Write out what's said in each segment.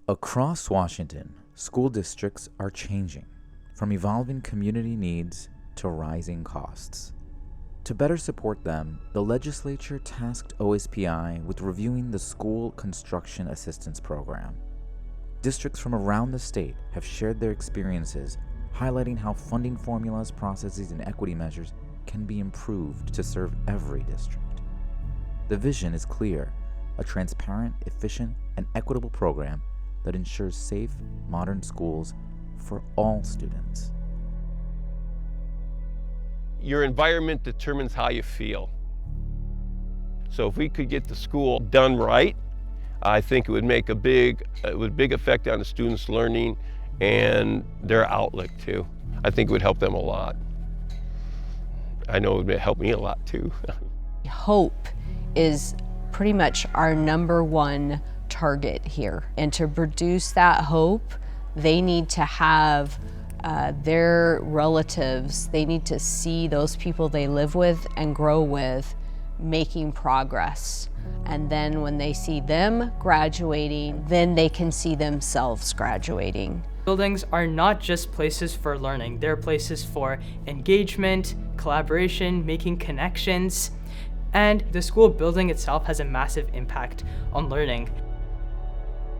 Across Washington, school districts are changing, from evolving community needs to rising costs. To better support them, the legislature tasked OSPI with reviewing the School Construction Assistance Program. Districts from around the state have shared their experiences, highlighting how funding formulas, processes, and equity measures can be improved to serve every district. The vision is clear: a transparent, efficient, and equitable program that ensures safe, modern schools for all students. Your environment determines how you feel. So if we could get the school done right, I think it would make a big effect on the students' learning and their outlook too. I think it would help them a lot. I know it would help me a lot too. Hope is pretty much our number one target here. And to produce that hope, they need to have their relatives, they need to see those people they live with and grow with making progress. And then when they see them graduating, then they can see themselves graduating. Buildings are not just places for learning. They're places for engagement, collaboration, making connections. And the school building itself has a massive impact on learning.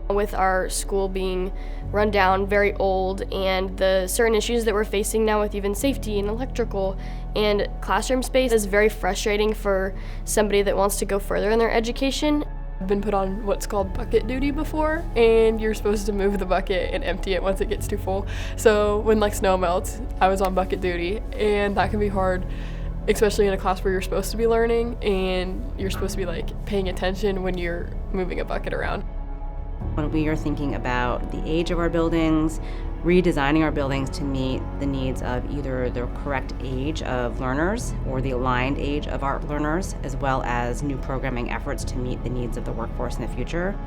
With our school being run down, very old, and the certain issues that we're facing now with even safety and electrical and classroom space is very frustrating for somebody that wants to go further in their education. I've been put on what's called bucket duty before, and you're supposed to move the bucket and empty it once it gets too full. So when snow melts, I was on bucket duty, and that can be hard, especially in a class where you're supposed to be learning and you're supposed to be paying attention when you're moving a bucket around. When we are thinking about the age of our buildings, redesigning our buildings to meet the needs of either the correct age of learners or the aligned age of our learners, as well as new programming efforts to meet the needs of the workforce in the future.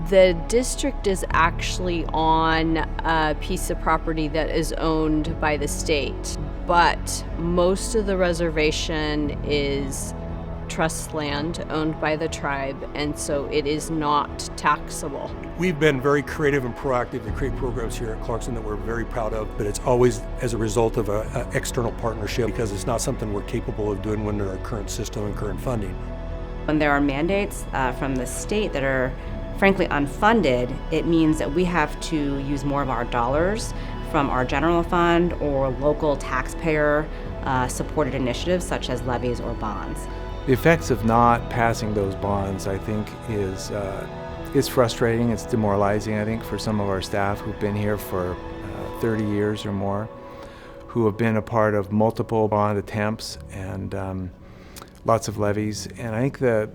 The district is actually on a piece of property that is owned by the state, but most of the reservation is trust land owned by the tribe, and so it is not taxable. We've been very creative and proactive to create programs here at Clarkson that we're very proud of, but it's always as a result of an external partnership, because it's not something we're capable of doing under our current system and current funding. When there are mandates from the state that are frankly unfunded, it means that we have to use more of our dollars from our general fund or local taxpayer supported initiatives such as levies or bonds. The effects of not passing those bonds, I think, is frustrating. It's demoralizing, I think, for some of our staff who've been here for 30 years or more, who have been a part of multiple bond attempts and lots of levies. And I think that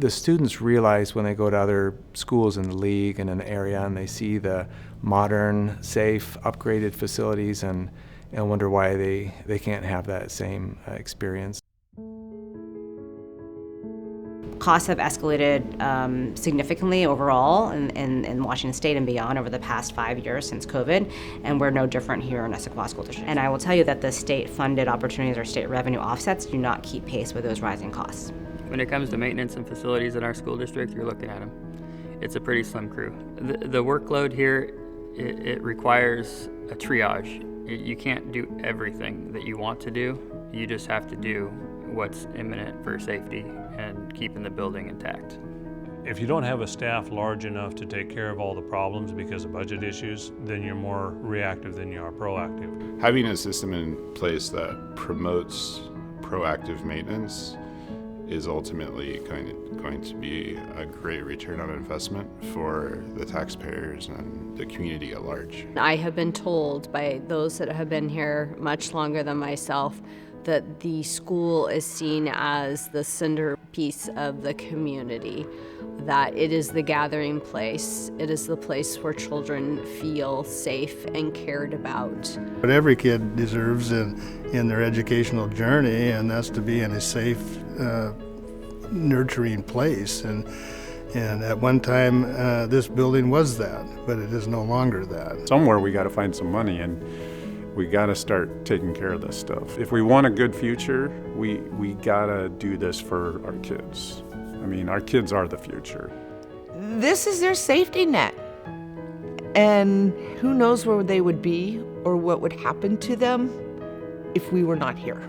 the students realize when they go to other schools in the league and in the area and they see the modern, safe, upgraded facilities and wonder why they can't have that same experience. Costs have escalated significantly overall in Washington State and beyond over the past 5 years since COVID, and we're no different here in Essex School District. And I will tell you that the state-funded opportunities or state revenue offsets do not keep pace with those rising costs. When it comes to maintenance and facilities in our school district, you're looking at them. It's a pretty slim crew. The workload here, it requires a triage. You can't do everything that you want to do. You just have to do what's imminent for safety and keeping the building intact. If you don't have a staff large enough to take care of all the problems because of budget issues, then you're more reactive than you are proactive. Having a system in place that promotes proactive maintenance is ultimately going to be a great return on investment for the taxpayers and the community at large. I have been told by those that have been here much longer than myself that the school is seen as the centerpiece of the community, that it is the gathering place. It is the place where children feel safe and cared about. What every kid deserves in their educational journey, and that's to be in a safe, nurturing place. And at one time, this building was that, but it is no longer that. Somewhere we got to find some money, and we got to start taking care of this stuff. If we want a good future, we got to do this for our kids. I mean, our kids are the future. This is their safety net. And who knows where they would be or what would happen to them if we were not here.